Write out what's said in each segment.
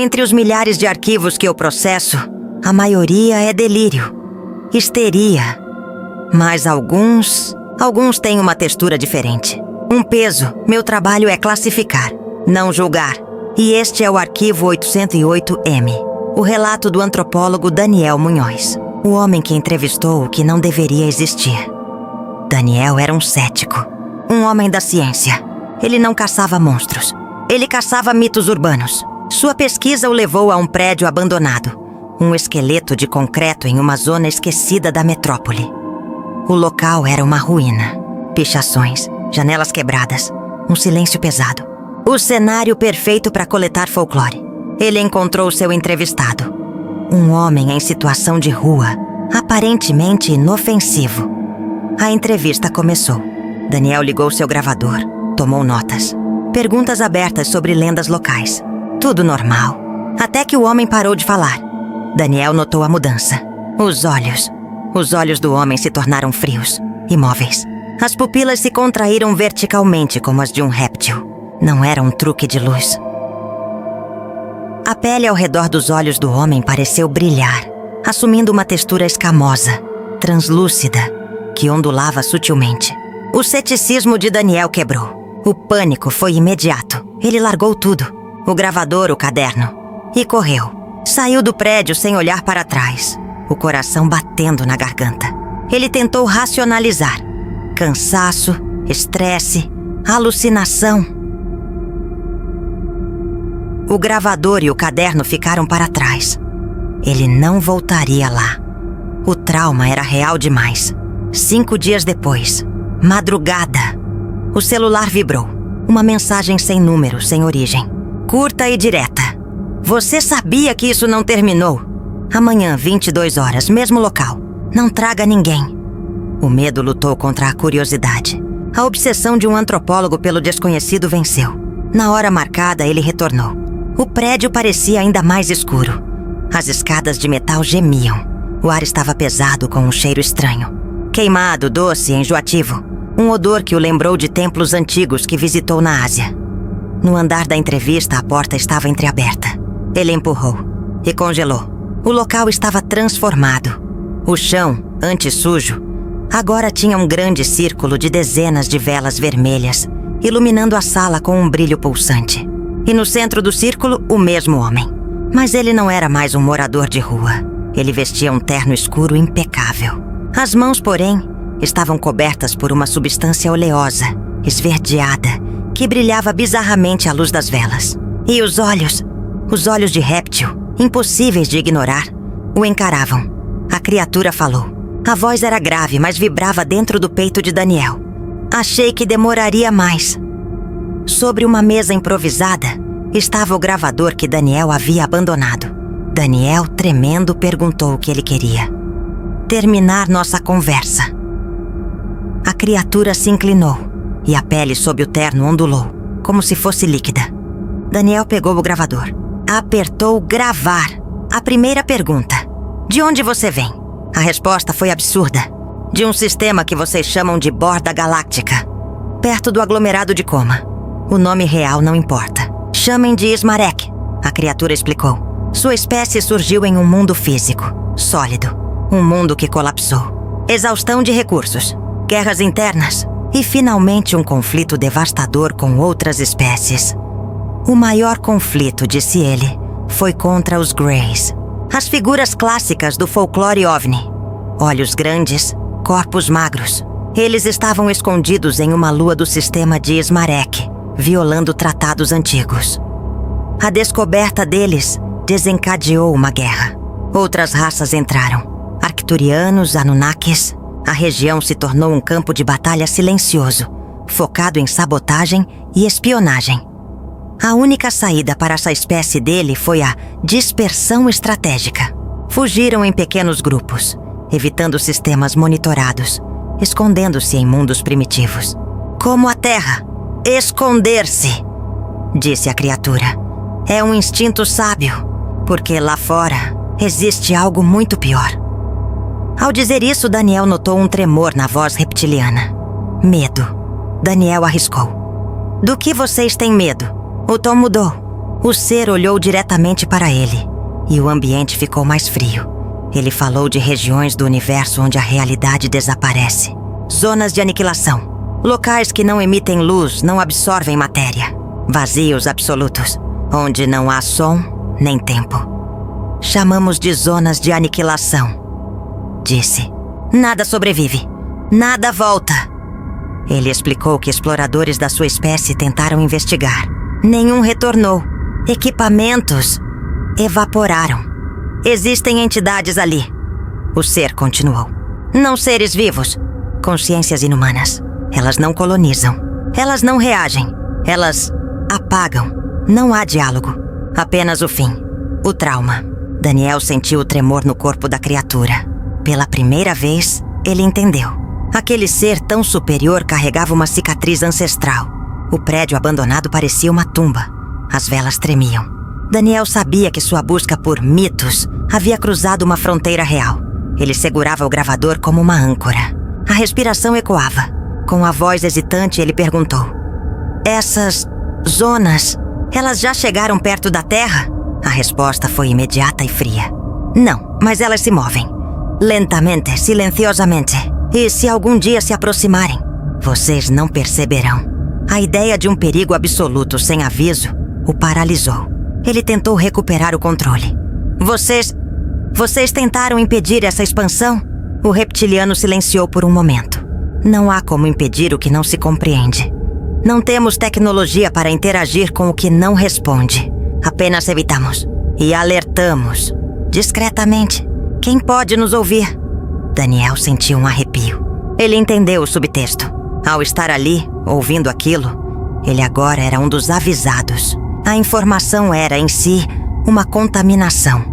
Entre os milhares de arquivos que eu processo, a maioria é delírio, histeria. Mas alguns têm uma textura diferente. Um peso, meu trabalho é classificar, não julgar. E este é o arquivo 808M, o relato do antropólogo Daniel Munhoz, o homem que entrevistou o que não deveria existir. Daniel era um cético, um homem da ciência. Ele não caçava monstros, ele caçava mitos urbanos. Sua pesquisa o levou a um prédio abandonado, um esqueleto de concreto em uma zona esquecida da metrópole. O local era uma ruína, pichações, janelas quebradas, um silêncio pesado. O cenário perfeito para coletar folclore. Ele encontrou seu entrevistado, um homem em situação de rua, aparentemente inofensivo. A entrevista começou. Daniel ligou seu gravador, tomou notas. Perguntas abertas sobre lendas locais. Tudo normal. Até que o homem parou de falar. Daniel notou a mudança. Os olhos do homem se tornaram frios, imóveis. As pupilas se contraíram verticalmente como as de um réptil. Não era um truque de luz. A pele ao redor dos olhos do homem pareceu brilhar, assumindo uma textura escamosa, translúcida, que ondulava sutilmente. O ceticismo de Daniel quebrou. O pânico foi imediato. Ele largou tudo, o gravador, o caderno, e correu. Saiu do prédio sem olhar para trás, o coração batendo na garganta. Ele tentou racionalizar. Cansaço, estresse, alucinação. O gravador e o caderno ficaram para trás. Ele não voltaria lá. O trauma era real demais. 5 dias depois, madrugada, o celular vibrou. Uma mensagem sem número, sem origem. Curta e direta. Você sabia que isso não terminou? Amanhã, 22 horas, mesmo local. Não traga ninguém. O medo lutou contra a curiosidade. A obsessão de um antropólogo pelo desconhecido venceu. Na hora marcada, ele retornou. O prédio parecia ainda mais escuro. As escadas de metal gemiam. O ar estava pesado com um cheiro estranho. Queimado, doce, enjoativo. Um odor que o lembrou de templos antigos que visitou na Ásia. No andar da entrevista, a porta estava entreaberta. Ele empurrou e congelou. O local estava transformado. O chão, antes sujo, agora tinha um grande círculo de dezenas de velas vermelhas, iluminando a sala com um brilho pulsante. E no centro do círculo, o mesmo homem. Mas ele não era mais um morador de rua. Ele vestia um terno escuro impecável. As mãos, porém, estavam cobertas por uma substância oleosa, esverdeada, que brilhava bizarramente à luz das velas. E os olhos de réptil, impossíveis de ignorar, o encaravam. A criatura falou. A voz era grave, mas vibrava dentro do peito de Daniel. Achei que demoraria mais. Sobre uma mesa improvisada, estava o gravador que Daniel havia abandonado. Daniel, tremendo, perguntou o que ele queria. Terminar nossa conversa. A criatura se inclinou e a pele sob o terno ondulou, como se fosse líquida. Daniel pegou o gravador. Apertou gravar. A primeira pergunta. De onde você vem? A resposta foi absurda. De um sistema que vocês chamam de Borda Galáctica, perto do aglomerado de Coma. O nome real não importa. Chamem de Ismarek, a criatura explicou. Sua espécie surgiu em um mundo físico, sólido. Um mundo que colapsou. Exaustão de recursos, guerras internas e finalmente um conflito devastador com outras espécies. O maior conflito, disse ele, foi contra os Greys. As figuras clássicas do folclore OVNI. Olhos grandes, corpos magros. Eles estavam escondidos em uma lua do sistema de Ismarek, violando tratados antigos. A descoberta deles desencadeou uma guerra. Outras raças entraram. Arcturianos, Anunnakis. A região se tornou um campo de batalha silencioso, focado em sabotagem e espionagem. A única saída para essa espécie dele foi a dispersão estratégica. Fugiram em pequenos grupos, evitando sistemas monitorados, escondendo-se em mundos primitivos. Como a Terra. Esconder-se, disse a criatura. É um instinto sábio, porque lá fora existe algo muito pior. Ao dizer isso, Daniel notou um tremor na voz reptiliana. Medo. Daniel arriscou. Do que vocês têm medo? O tom mudou. O ser olhou diretamente para ele e o ambiente ficou mais frio. Ele falou de regiões do universo onde a realidade desaparece. Zonas de aniquilação. Locais que não emitem luz, não absorvem matéria. Vazios absolutos, onde não há som nem tempo. Chamamos de zonas de aniquilação, disse. Nada sobrevive. Nada volta. Ele explicou que exploradores da sua espécie tentaram investigar. Nenhum retornou. Equipamentos evaporaram. Existem entidades ali. O ser continuou. Não seres vivos. Consciências inumanas. Elas não colonizam. Elas não reagem. Elas apagam. Não há diálogo. Apenas o fim. O trauma. Daniel sentiu o tremor no corpo da criatura. Pela primeira vez, ele entendeu. Aquele ser tão superior carregava uma cicatriz ancestral. O prédio abandonado parecia uma tumba. As velas tremiam. Daniel sabia que sua busca por mitos havia cruzado uma fronteira real. Ele segurava o gravador como uma âncora. A respiração ecoava. Com a voz hesitante, ele perguntou: Essas zonas, elas já chegaram perto da Terra? A resposta foi imediata e fria. Não, mas elas se movem. Lentamente, silenciosamente. E se algum dia se aproximarem, vocês não perceberão. A ideia de um perigo absoluto sem aviso o paralisou. Ele tentou recuperar o controle. Vocês tentaram impedir essa expansão? O reptiliano silenciou por um momento. Não há como impedir o que não se compreende. Não temos tecnologia para interagir com o que não responde. Apenas evitamos e alertamos, discretamente. Quem pode nos ouvir? Daniel sentiu um arrepio. Ele entendeu o subtexto. Ao estar ali, ouvindo aquilo, ele agora era um dos avisados. A informação era, em si, uma contaminação.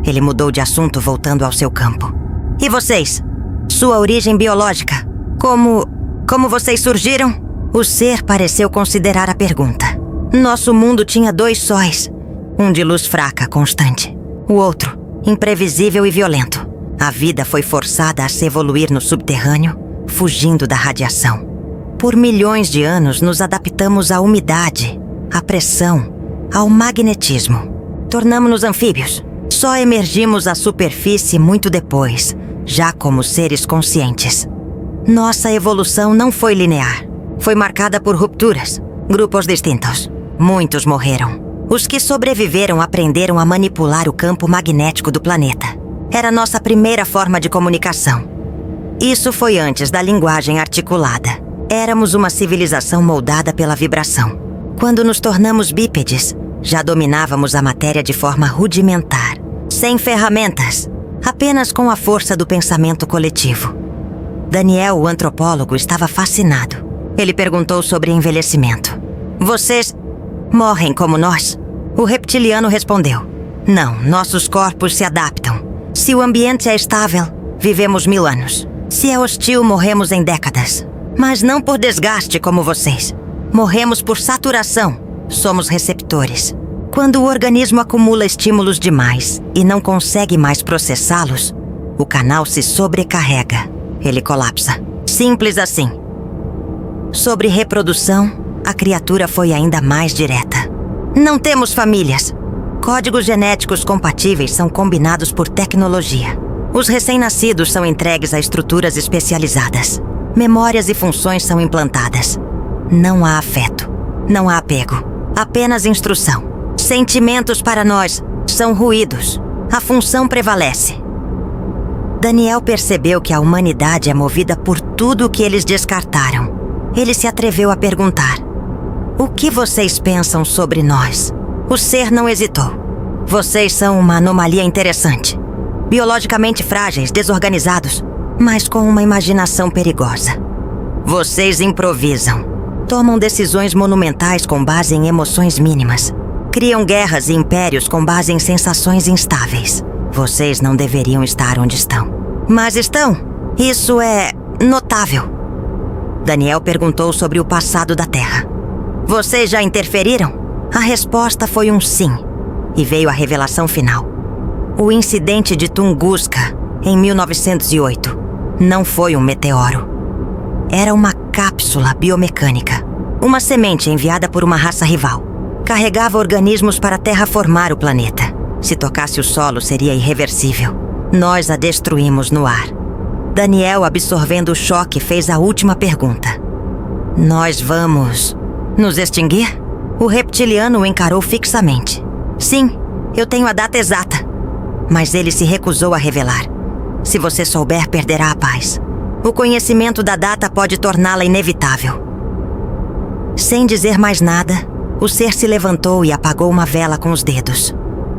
Ele mudou de assunto, voltando ao seu campo. E vocês? Sua origem biológica? Como vocês surgiram? O ser pareceu considerar a pergunta. Nosso mundo tinha 2 sóis. Um de luz fraca, constante. O outro, imprevisível e violento. A vida foi forçada a se evoluir no subterrâneo, fugindo da radiação. Por milhões de anos nos adaptamos à umidade, à pressão, ao magnetismo. Tornamo-nos anfíbios. Só emergimos à superfície muito depois, já como seres conscientes. Nossa evolução não foi linear. Foi marcada por rupturas, grupos distintos. Muitos morreram. Os que sobreviveram aprenderam a manipular o campo magnético do planeta. Era nossa primeira forma de comunicação. Isso foi antes da linguagem articulada. Éramos uma civilização moldada pela vibração. Quando nos tornamos bípedes, já dominávamos a matéria de forma rudimentar, sem ferramentas, apenas com a força do pensamento coletivo. Daniel, o antropólogo, estava fascinado. Ele perguntou sobre envelhecimento. Vocês morrem como nós? O reptiliano respondeu: Não, nossos corpos se adaptam. Se o ambiente é estável, vivemos 1000 anos. Se é hostil, morremos em décadas. Mas não por desgaste como vocês. Morremos por saturação. Somos receptores. Quando o organismo acumula estímulos demais e não consegue mais processá-los, o canal se sobrecarrega. Ele colapsa. Simples assim. Sobre reprodução, a criatura foi ainda mais direta. Não temos famílias. Códigos genéticos compatíveis são combinados por tecnologia. Os recém-nascidos são entregues a estruturas especializadas. Memórias e funções são implantadas. Não há afeto. Não há apego. Apenas instrução. Sentimentos para nós são ruídos. A função prevalece. Daniel percebeu que a humanidade é movida por tudo o que eles descartaram. Ele se atreveu a perguntar: O que vocês pensam sobre nós? O ser não hesitou. Vocês são uma anomalia interessante. Biologicamente frágeis, desorganizados, mas com uma imaginação perigosa. Vocês improvisam. Tomam decisões monumentais com base em emoções mínimas. Criam guerras e impérios com base em sensações instáveis. Vocês não deveriam estar onde estão. Mas estão. Isso é notável. Daniel perguntou sobre o passado da Terra. Vocês já interferiram? A resposta foi um sim. E veio a revelação final. O incidente de Tunguska, em 1908, não foi um meteoro. Era uma cápsula biomecânica. Uma semente enviada por uma raça rival. Carregava organismos para terraformar o planeta. Se tocasse o solo, seria irreversível. Nós a destruímos no ar. Daniel, absorvendo o choque, fez a última pergunta. Nós vamos nos extinguir? O reptiliano o encarou fixamente. Sim, eu tenho a data exata. Mas ele se recusou a revelar. Se você souber, perderá a paz. O conhecimento da data pode torná-la inevitável. Sem dizer mais nada, o ser se levantou e apagou uma vela com os dedos.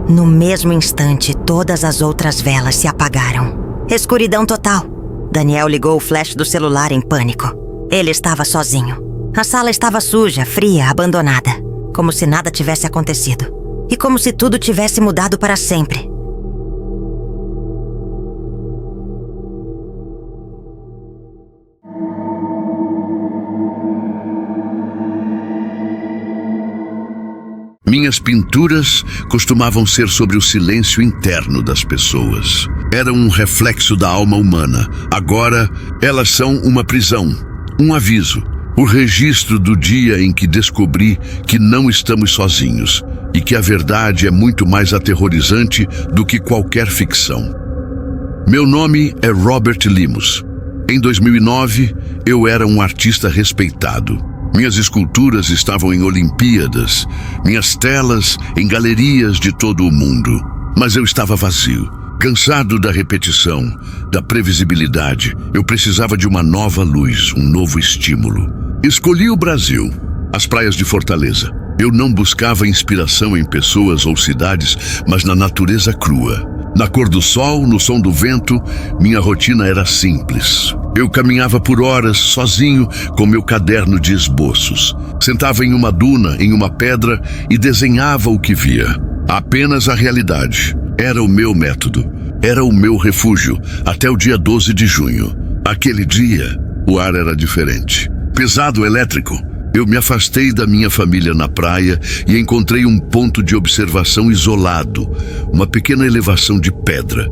No mesmo instante, todas as outras velas se apagaram. Escuridão total. Daniel ligou o flash do celular em pânico. Ele estava sozinho. A sala estava suja, fria, abandonada. Como se nada tivesse acontecido. E como se tudo tivesse mudado para sempre. Minhas pinturas costumavam ser sobre o silêncio interno das pessoas. Eram um reflexo da alma humana. Agora, elas são uma prisão, um aviso, o registro do dia em que descobri que não estamos sozinhos e que a verdade é muito mais aterrorizante do que qualquer ficção. Meu nome é Robert Limos. Em 2009, eu era um artista respeitado. Minhas esculturas estavam em Olimpíadas, minhas telas em galerias de todo o mundo. Mas eu estava vazio, cansado da repetição, da previsibilidade. Eu precisava de uma nova luz, um novo estímulo. Escolhi o Brasil, as praias de Fortaleza. Eu não buscava inspiração em pessoas ou cidades, mas na natureza crua. Na cor do sol, no som do vento, minha rotina era simples. Eu caminhava por horas, sozinho, com meu caderno de esboços. Sentava em uma duna, em uma pedra, e desenhava o que via. Apenas a realidade. Era o meu método. Era o meu refúgio, até o dia 12 de junho. Aquele dia, o ar era diferente. Pesado, elétrico. Eu me afastei da minha família na praia e encontrei um ponto de observação isolado, uma pequena elevação de pedra.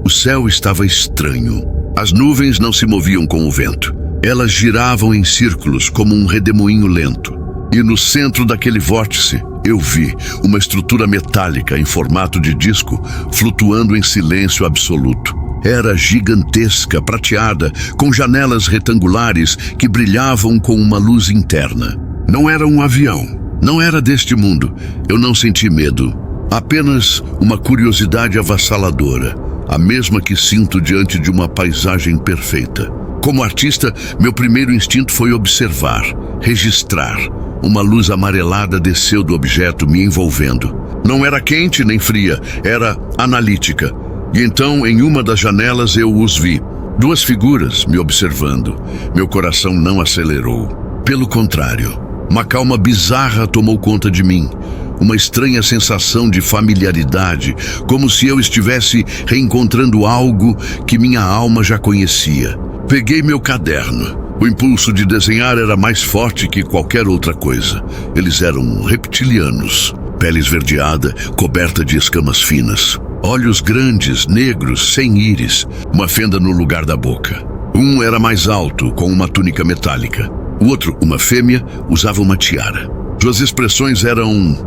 O céu estava estranho. As nuvens não se moviam com o vento. Elas giravam em círculos como um redemoinho lento. E no centro daquele vórtice, eu vi uma estrutura metálica em formato de disco flutuando em silêncio absoluto. Era gigantesca, prateada, com janelas retangulares que brilhavam com uma luz interna. Não era um avião, não era deste mundo. Eu não senti medo, apenas uma curiosidade avassaladora, a mesma que sinto diante de uma paisagem perfeita. Como artista, meu primeiro instinto foi observar, registrar. Uma luz amarelada desceu do objeto, me envolvendo. Não era quente nem fria, era analítica. E então, em uma das janelas, eu os vi. Duas figuras me observando. Meu coração não acelerou. Pelo contrário, uma calma bizarra tomou conta de mim. Uma estranha sensação de familiaridade, como se eu estivesse reencontrando algo que minha alma já conhecia. Peguei meu caderno. O impulso de desenhar era mais forte que qualquer outra coisa. Eles eram reptilianos. Pele esverdeada, coberta de escamas finas. Olhos grandes, negros, sem íris, uma fenda no lugar da boca. Um era mais alto, com uma túnica metálica. O outro, uma fêmea, usava uma tiara. Suas expressões eram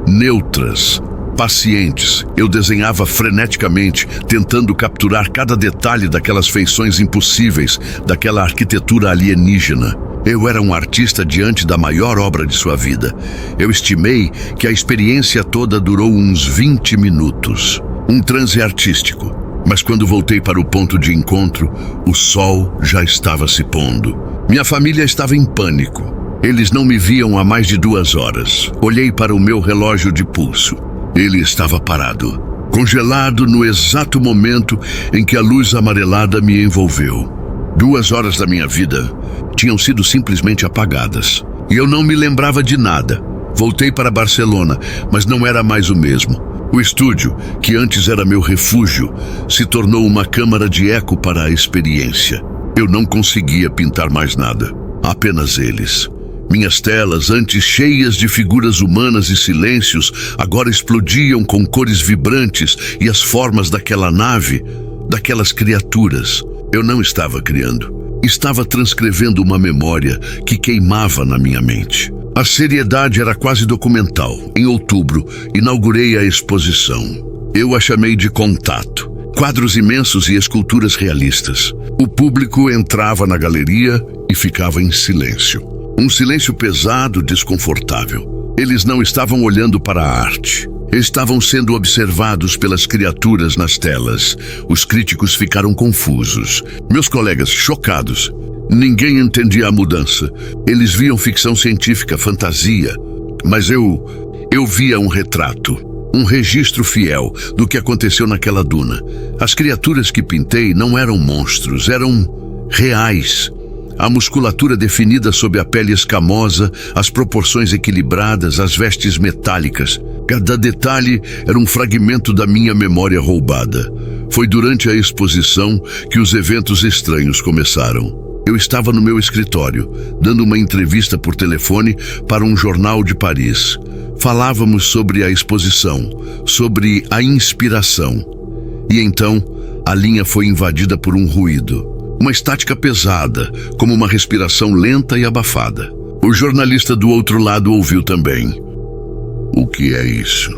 neutras, pacientes. Eu desenhava freneticamente, tentando capturar cada detalhe daquelas feições impossíveis, daquela arquitetura alienígena. Eu era um artista diante da maior obra de sua vida. Eu estimei que a experiência toda durou uns 20 minutos. Um transe artístico. Mas quando voltei para o ponto de encontro, o sol já estava se pondo. Minha família estava em pânico. Eles não me viam há mais de 2 horas. Olhei para o meu relógio de pulso. Ele estava parado, congelado no exato momento em que a luz amarelada me envolveu. 2 horas da minha vida tinham sido simplesmente apagadas. E eu não me lembrava de nada. Voltei para Barcelona, mas não era mais o mesmo. O estúdio, que antes era meu refúgio, se tornou uma câmara de eco para a experiência. Eu não conseguia pintar mais nada, apenas eles. Minhas telas, antes cheias de figuras humanas e silêncios, agora explodiam com cores vibrantes e as formas daquela nave, daquelas criaturas. Eu não estava criando. Estava transcrevendo uma memória que queimava na minha mente. A seriedade era quase documental. Em outubro, inaugurei a exposição. Eu a chamei de Contato. Quadros imensos e esculturas realistas. O público entrava na galeria e ficava em silêncio. Um silêncio pesado, desconfortável. Eles não estavam olhando para a arte. Estavam sendo observados pelas criaturas nas telas. Os críticos ficaram confusos. Meus colegas chocados. Ninguém entendia a mudança. Eles viam ficção científica, fantasia. Mas eu via um retrato. Um registro fiel do que aconteceu naquela duna. As criaturas que pintei não eram monstros, eram reais. A musculatura definida sob a pele escamosa, as proporções equilibradas, as vestes metálicas. Cada detalhe era um fragmento da minha memória roubada. Foi durante a exposição que os eventos estranhos começaram. Eu estava no meu escritório, dando uma entrevista por telefone para um jornal de Paris. Falávamos sobre a exposição, sobre a inspiração. E então, a linha foi invadida por um ruído. Uma estática pesada, como uma respiração lenta e abafada. O jornalista do outro lado ouviu também. "O que é isso?"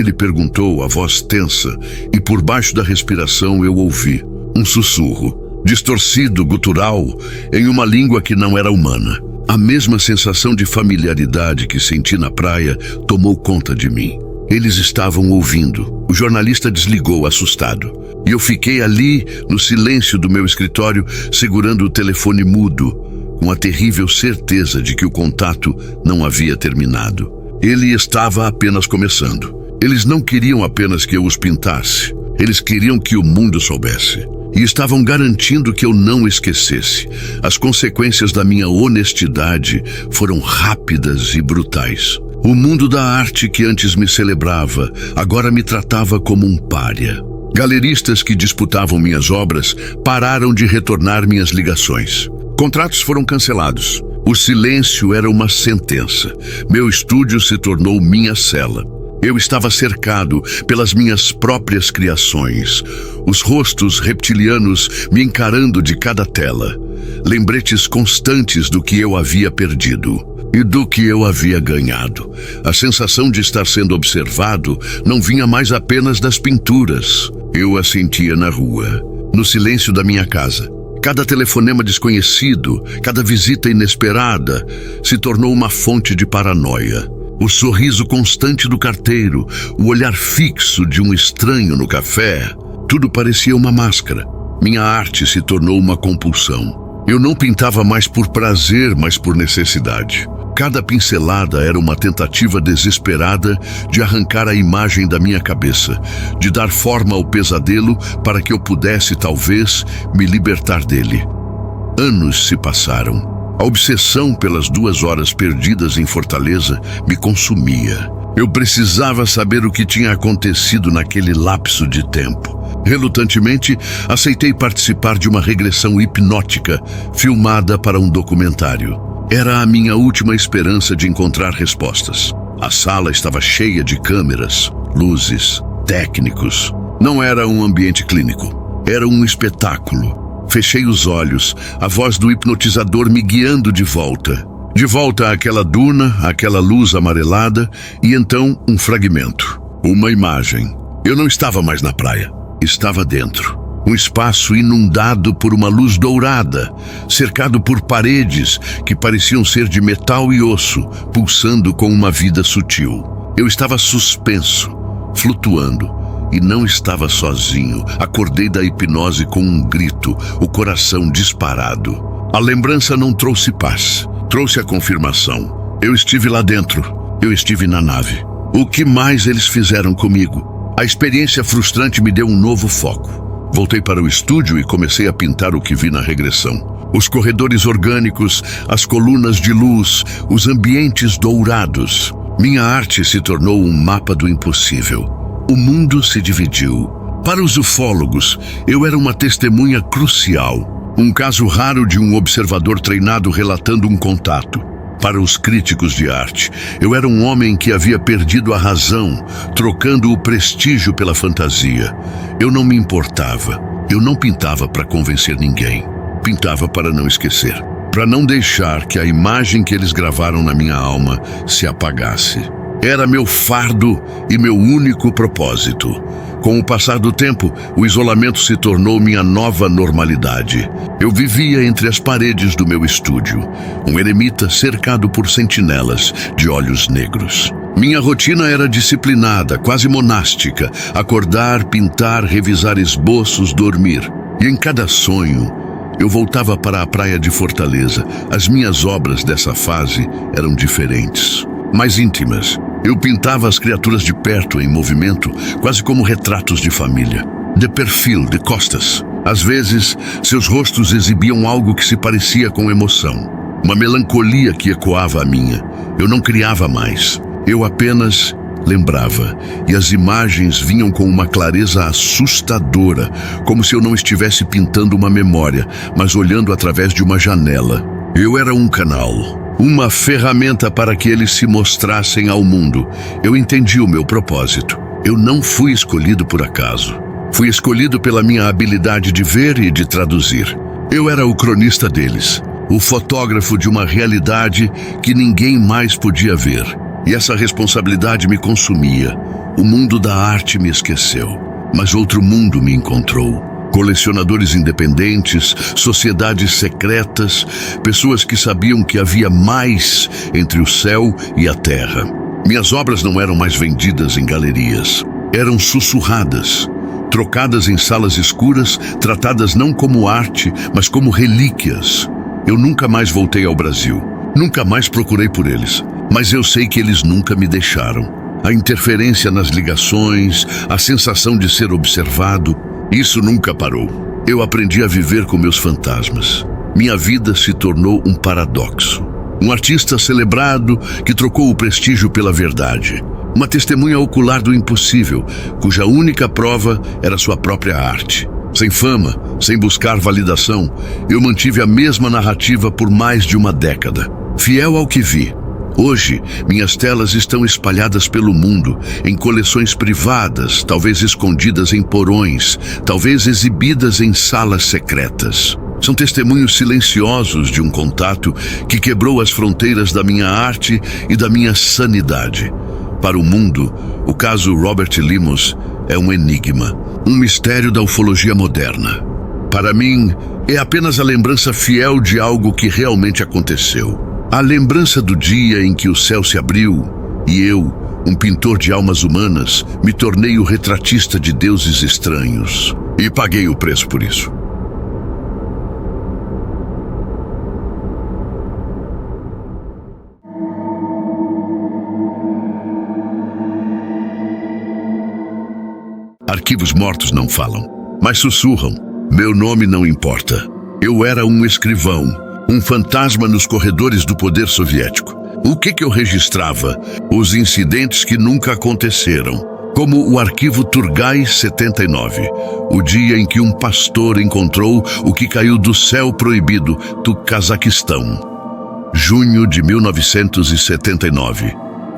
Ele perguntou, a voz tensa, e por baixo da respiração eu ouvi um sussurro, distorcido, gutural, em uma língua que não era humana. A mesma sensação de familiaridade que senti na praia tomou conta de mim. Eles estavam ouvindo. O jornalista desligou, assustado. E eu fiquei ali, no silêncio do meu escritório, segurando o telefone mudo, com a terrível certeza de que o contato não havia terminado. Ele estava apenas começando. Eles não queriam apenas que eu os pintasse. Eles queriam que o mundo soubesse. E estavam garantindo que eu não esquecesse. As consequências da minha honestidade foram rápidas e brutais. O mundo da arte que antes me celebrava, agora me tratava como um pária. Galeristas que disputavam minhas obras pararam de retornar minhas ligações. Contratos foram cancelados. O silêncio era uma sentença. Meu estúdio se tornou minha cela. Eu estava cercado pelas minhas próprias criações, os rostos reptilianos me encarando de cada tela, lembretes constantes do que eu havia perdido e do que eu havia ganhado. A sensação de estar sendo observado não vinha mais apenas das pinturas. Eu a sentia na rua, no silêncio da minha casa. Cada telefonema desconhecido, cada visita inesperada, se tornou uma fonte de paranoia. O sorriso constante do carteiro, o olhar fixo de um estranho no café, tudo parecia uma máscara. Minha arte se tornou uma compulsão. Eu não pintava mais por prazer, mas por necessidade. Cada pincelada era uma tentativa desesperada de arrancar a imagem da minha cabeça, de dar forma ao pesadelo para que eu pudesse, talvez, me libertar dele. Anos se passaram. A obsessão pelas 2 horas perdidas em Fortaleza me consumia. Eu precisava saber o que tinha acontecido naquele lapso de tempo. Relutantemente, aceitei participar de uma regressão hipnótica filmada para um documentário. Era a minha última esperança de encontrar respostas. A sala estava cheia de câmeras, luzes, técnicos. Não era um ambiente clínico. Era um espetáculo. Fechei os olhos, a voz do hipnotizador me guiando de volta. De volta àquela duna, àquela luz amarelada, e então um fragmento. Uma imagem. Eu não estava mais na praia. Estava dentro. Um espaço inundado por uma luz dourada, cercado por paredes que pareciam ser de metal e osso, pulsando com uma vida sutil. Eu estava suspenso, flutuando. E não estava sozinho. Acordei da hipnose com um grito, o coração disparado. A lembrança não trouxe paz, trouxe a confirmação. Eu estive lá dentro, eu estive na nave. O que mais eles fizeram comigo? A experiência frustrante me deu um novo foco. Voltei para o estúdio e comecei a pintar o que vi na regressão. Os corredores orgânicos, as colunas de luz, os ambientes dourados. Minha arte se tornou um mapa do impossível. O mundo se dividiu. Para os ufólogos, eu era uma testemunha crucial. Um caso raro de um observador treinado relatando um contato. Para os críticos de arte, eu era um homem que havia perdido a razão, trocando o prestígio pela fantasia. Eu não me importava. Eu não pintava para convencer ninguém. Pintava para não esquecer. para não deixar que a imagem que eles gravaram na minha alma se apagasse. Era meu fardo e meu único propósito. Com o passar do tempo, o isolamento se tornou minha nova normalidade. Eu vivia entre as paredes do meu estúdio, um eremita cercado por sentinelas de olhos negros. Minha rotina era disciplinada, quase monástica: acordar, pintar, revisar esboços, dormir. E em cada sonho, eu voltava para a praia de Fortaleza. As minhas obras dessa fase eram diferentes, mais íntimas. Eu pintava as criaturas de perto, em movimento, quase como retratos de família. De perfil, de costas. Às vezes, seus rostos exibiam algo que se parecia com emoção. Uma melancolia que ecoava a minha. Eu não criava mais. Eu apenas lembrava. E as imagens vinham com uma clareza assustadora, como se eu não estivesse pintando uma memória, mas olhando através de uma janela. Eu era um canal. Uma ferramenta para que eles se mostrassem ao mundo. Eu entendi o meu propósito. Eu não fui escolhido por acaso. Fui escolhido pela minha habilidade de ver e de traduzir. Eu era o cronista deles, o fotógrafo de uma realidade que ninguém mais podia ver. E essa responsabilidade me consumia. O mundo da arte me esqueceu, mas outro mundo me encontrou. Colecionadores independentes, sociedades secretas, pessoas que sabiam que havia mais entre o céu e a terra. Minhas obras não eram mais vendidas em galerias. Eram sussurradas, trocadas em salas escuras, tratadas não como arte, mas como relíquias. Eu nunca mais voltei ao Brasil. Nunca mais procurei por eles. Mas eu sei que eles nunca me deixaram. A interferência nas ligações, a sensação de ser observado, isso nunca parou. Eu aprendi a viver com meus fantasmas. Minha vida se tornou um paradoxo. Um artista celebrado que trocou o prestígio pela verdade. Uma testemunha ocular do impossível, cuja única prova era sua própria arte. Sem fama, sem buscar validação, eu mantive a mesma narrativa por mais de uma década. Fiel ao que vi. Hoje, minhas telas estão espalhadas pelo mundo, em coleções privadas, talvez escondidas em porões, talvez exibidas em salas secretas. São testemunhos silenciosos de um contato que quebrou as fronteiras da minha arte e da minha sanidade. Para o mundo, o caso Robert Limos é um enigma, um mistério da ufologia moderna. Para mim, é apenas a lembrança fiel de algo que realmente aconteceu. A lembrança do dia em que o céu se abriu e eu, um pintor de almas humanas, me tornei o retratista de deuses estranhos. E paguei o preço por isso. Arquivos mortos não falam, mas sussurram. Meu nome não importa. Eu era um escrivão. Um fantasma nos corredores do poder soviético. O que eu registrava? Os incidentes que nunca aconteceram. Como o arquivo Turgai 79, o dia em que um pastor encontrou o que caiu do céu proibido do Cazaquistão. Junho de 1979,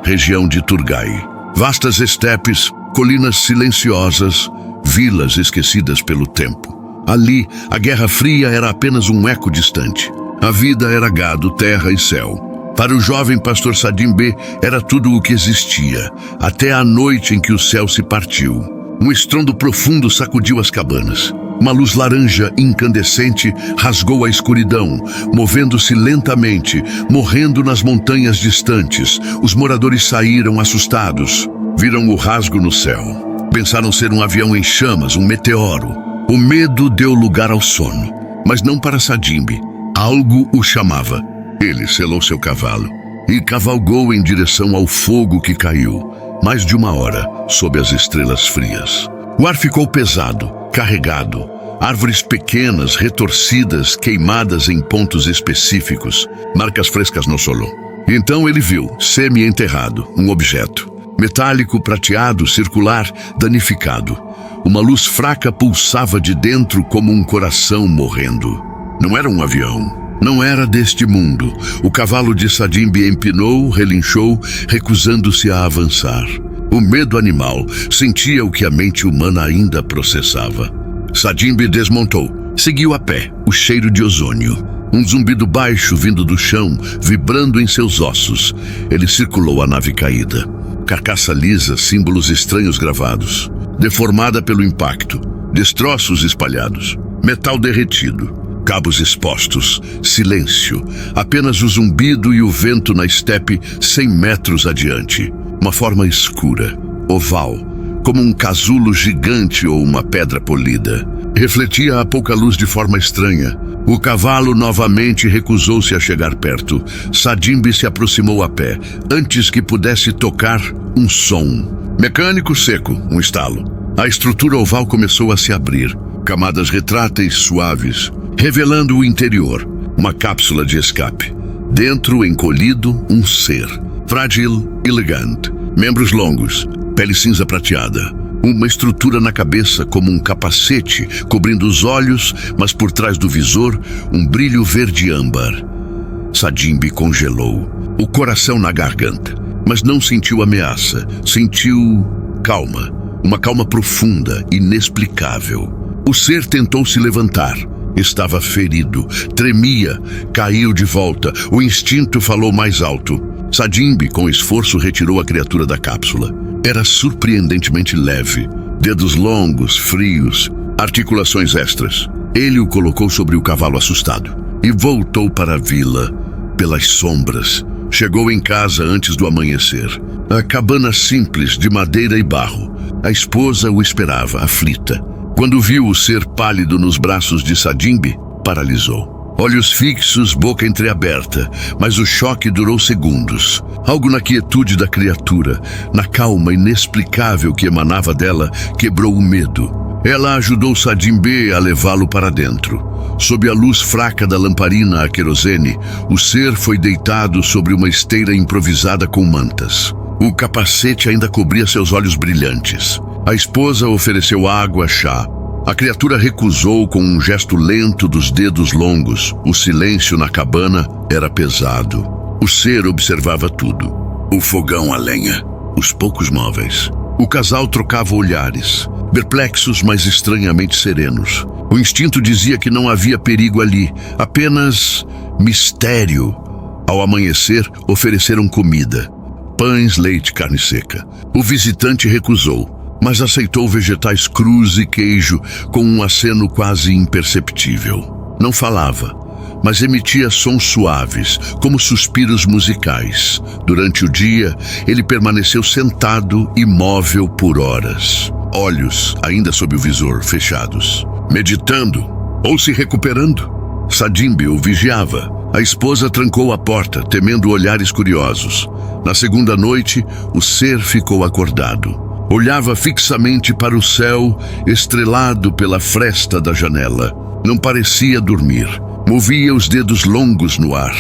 região de Turgai. Vastas estepes, colinas silenciosas, vilas esquecidas pelo tempo. Ali, a Guerra Fria era apenas um eco distante. A vida era gado, terra e céu. Para o jovem pastor Sadim B, era tudo o que existia, até a noite em que o céu se partiu. Um estrondo profundo sacudiu as cabanas. Uma luz laranja incandescente rasgou a escuridão, movendo-se lentamente, morrendo nas montanhas distantes. Os moradores saíram assustados. Viram o rasgo no céu. Pensaram ser um avião em chamas, um meteoro. O medo deu lugar ao sono, mas não para Sadim B. Algo o chamava. Ele selou seu cavalo e cavalgou em direção ao fogo que caiu, mais de uma hora, sob as estrelas frias. O ar ficou pesado, carregado. Árvores pequenas, retorcidas, queimadas em pontos específicos, marcas frescas no solo. Então ele viu, semi-enterrado, um objeto. Metálico, prateado, circular, danificado. Uma luz fraca pulsava de dentro como um coração morrendo. Não era um avião. Não era deste mundo. O cavalo de Sadim B empinou, relinchou, recusando-se a avançar. O medo animal sentia o que a mente humana ainda processava. Sadim B desmontou. Seguiu a pé, o cheiro de ozônio. Um zumbido baixo vindo do chão, vibrando em seus ossos. Ele circulou a nave caída. Carcaça lisa, símbolos estranhos gravados. Deformada pelo impacto. Destroços espalhados. Metal derretido. Cabos expostos. Silêncio. Apenas o zumbido e o vento na estepe 100 metros adiante. Uma forma escura, oval, como um casulo gigante ou uma pedra polida. Refletia a pouca luz de forma estranha. O cavalo novamente recusou-se a chegar perto. Sadimbi se aproximou a pé, antes que pudesse tocar um som. Mecânico seco, um estalo. A estrutura oval começou a se abrir. Camadas retráteis suaves, revelando o interior. Uma cápsula de escape. Dentro, encolhido, um ser. Frágil, elegante. Membros longos, pele cinza prateada. Uma estrutura na cabeça como um capacete, cobrindo os olhos, mas por trás do visor, um brilho verde âmbar. Sadimbi congelou, o coração na garganta, mas não sentiu ameaça. Sentiu calma, uma calma profunda, inexplicável. O ser tentou se levantar. Estava ferido, tremia, caiu de volta. O instinto falou mais alto. Sadimbi, com esforço, retirou a criatura da cápsula. Era surpreendentemente leve. Dedos longos, frios, articulações extras. Ele o colocou sobre o cavalo assustado e voltou para a vila, pelas sombras. Chegou em casa antes do amanhecer. A cabana simples, de madeira e barro. A esposa o esperava, aflita. Quando viu o ser pálido nos braços de Sadimbi, paralisou. Olhos fixos, boca entreaberta, mas o choque durou segundos. Algo na quietude da criatura, na calma inexplicável que emanava dela, quebrou o medo. Ela ajudou Sadimbi a levá-lo para dentro. Sob a luz fraca da lamparina a querosene, o ser foi deitado sobre uma esteira improvisada com mantas. O capacete ainda cobria seus olhos brilhantes. A esposa ofereceu água, chá. A criatura recusou com um gesto lento dos dedos longos. O silêncio na cabana era pesado. O ser observava tudo. O fogão a lenha, os poucos móveis. O casal trocava olhares, perplexos, mas estranhamente serenos. O instinto dizia que não havia perigo ali, apenas mistério. Ao amanhecer, ofereceram comida. Pães, leite, carne seca. O visitante recusou, mas aceitou vegetais crus e queijo com um aceno quase imperceptível. Não falava, mas emitia sons suaves, como suspiros musicais. Durante o dia, ele permaneceu sentado, imóvel por horas. Olhos, ainda sob o visor, fechados. Meditando ou se recuperando. Sadimbi o vigiava. A esposa trancou a porta, temendo olhares curiosos. Na segunda noite, o ser ficou acordado. Olhava fixamente para o céu, estrelado pela fresta da janela. Não parecia dormir. Movia os dedos longos no ar,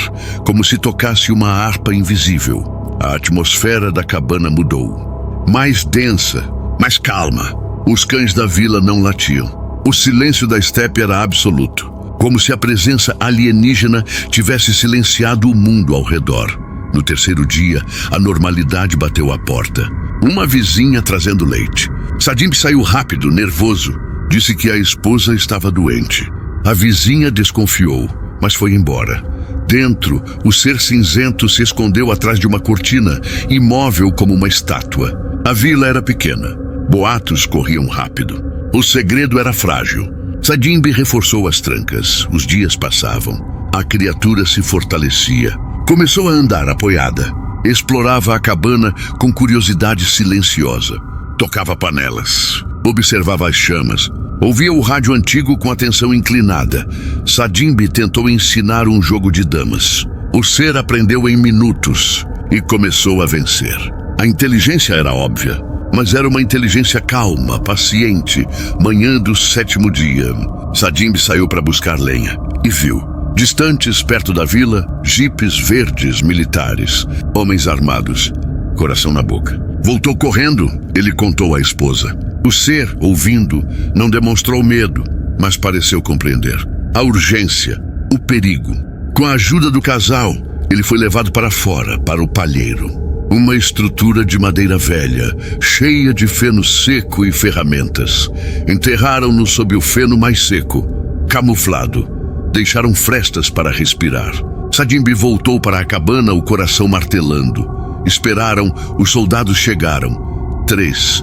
como se tocasse uma harpa invisível. A atmosfera da cabana mudou. Mais densa, mais calma. Os cães da vila não latiam. O silêncio da estepe era absoluto, como se a presença alienígena tivesse silenciado o mundo ao redor. No terceiro dia, a normalidade bateu à porta. Uma vizinha trazendo leite. Sadimbi saiu rápido, nervoso. Disse que a esposa estava doente. A vizinha desconfiou, mas foi embora. Dentro, o ser cinzento se escondeu atrás de uma cortina, imóvel como uma estátua. A vila era pequena. Boatos corriam rápido. O segredo era frágil. Sadimbi reforçou as trancas. Os dias passavam. A criatura se fortalecia. Começou a andar apoiada. Explorava a cabana com curiosidade silenciosa. Tocava panelas. Observava as chamas. Ouvia o rádio antigo com atenção inclinada. Sadimbi tentou ensinar um jogo de damas. O ser aprendeu em minutos e começou a vencer. A inteligência era óbvia, mas era uma inteligência calma, paciente. Manhã do 7º dia, Sadimbi saiu para buscar lenha e viu. Distantes, perto da vila, jipes verdes militares, homens armados, coração na boca. Voltou correndo, ele contou à esposa. O ser, ouvindo, não demonstrou medo, mas pareceu compreender. A urgência, o perigo. Com a ajuda do casal, ele foi levado para fora, para o palheiro. Uma estrutura de madeira velha, cheia de feno seco e ferramentas. Enterraram-no sob o feno mais seco, camuflado. deixaram frestas para respirar. Sadimbi voltou para a cabana, o coração martelando. Esperaram, os soldados chegaram. 3.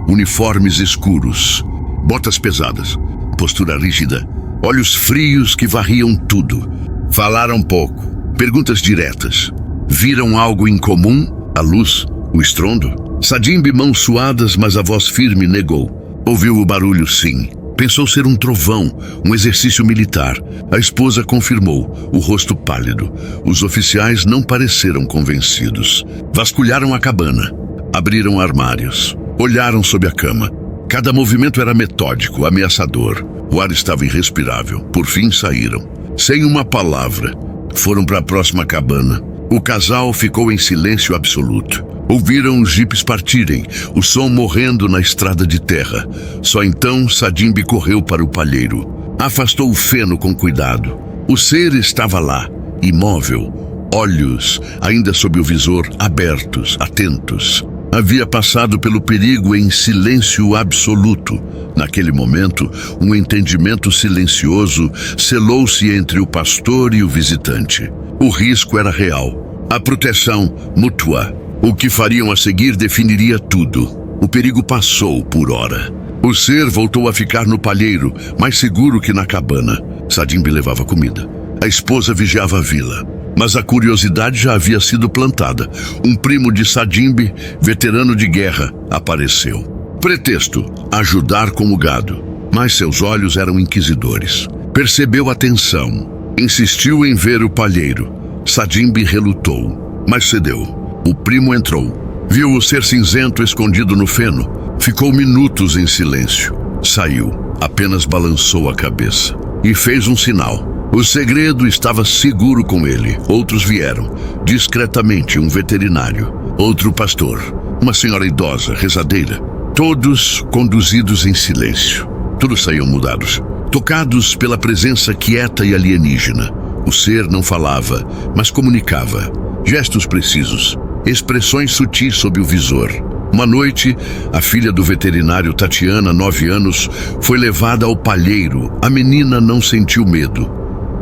Uniformes escuros, botas pesadas, postura rígida, olhos frios que varriam tudo. Falaram pouco, perguntas diretas. Viram algo em comum? A luz? O estrondo? Sadimbi, mãos suadas, mas a voz firme, negou. Ouviu o barulho, sim. Pensou ser um trovão, um exercício militar. A esposa confirmou, o rosto pálido. Os oficiais não pareceram convencidos. Vasculharam a cabana. Abriram armários. Olharam sob a cama. Cada movimento era metódico, ameaçador. O ar estava irrespirável. Por fim saíram. Sem uma palavra. Foram para a próxima cabana. O casal ficou em silêncio absoluto. Ouviram os jipes partirem, o som morrendo na estrada de terra. Só então Sadimbi correu para o palheiro. Afastou o feno com cuidado. O ser estava lá, imóvel, olhos, ainda sob o visor, abertos, atentos. Havia passado pelo perigo em silêncio absoluto. Naquele momento, um entendimento silencioso selou-se entre o pastor e o visitante. O risco era real. A proteção mútua. O que fariam a seguir definiria tudo. O perigo passou por hora. O ser voltou a ficar no palheiro, mais seguro que na cabana. Sadimbi levava comida. A esposa vigiava a vila. Mas a curiosidade já havia sido plantada. Um primo de Sadimbi, veterano de guerra, apareceu. Pretexto: ajudar com o gado. Mas seus olhos eram inquisidores. Percebeu a tensão. Insistiu em ver o palheiro. Sadimbi relutou, mas cedeu. O primo entrou. Viu o ser cinzento escondido no feno. Ficou minutos em silêncio. Saiu. Apenas balançou a cabeça. E fez um sinal. O segredo estava seguro com ele. Outros vieram. Discretamente, um veterinário. Outro pastor. Uma senhora idosa, rezadeira. Todos conduzidos em silêncio. Todos saíam mudados. Tocados pela presença quieta e alienígena. O ser não falava, mas comunicava. Gestos precisos. Expressões sutis sob o visor. Uma noite, a filha do veterinário, Tatiana, 9 anos, foi levada ao palheiro. A menina não sentiu medo.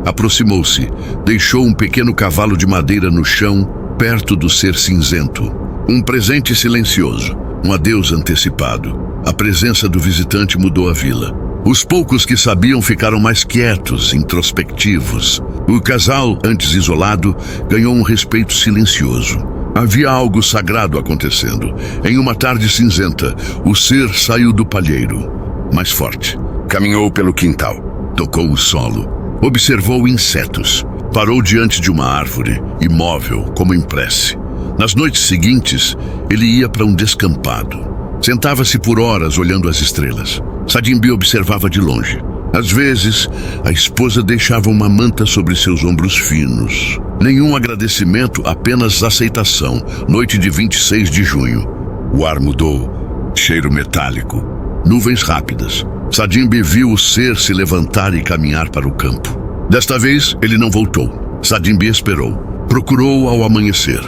Aproximou-se, deixou um pequeno cavalo de madeira no chão, perto do ser cinzento. Um presente silencioso, um adeus antecipado. A presença do visitante mudou a vila. Os poucos que sabiam ficaram mais quietos, introspectivos. O casal, antes isolado, ganhou um respeito silencioso. Havia algo sagrado acontecendo. Em uma tarde cinzenta, o ser saiu do palheiro. Mais forte. Caminhou pelo quintal. Tocou o solo. Observou insetos. Parou diante de uma árvore, imóvel, como em prece. Nas noites seguintes, ele ia para um descampado. Sentava-se por horas olhando as estrelas. Sadimbi observava de longe. Às vezes, a esposa deixava uma manta sobre seus ombros finos. Nenhum agradecimento, apenas aceitação. Noite de 26 de junho. O ar mudou. Cheiro metálico. Nuvens rápidas. Sadimbi viu o ser se levantar e caminhar para o campo. Desta vez, ele não voltou. Sadimbi esperou. Procurou ao amanhecer.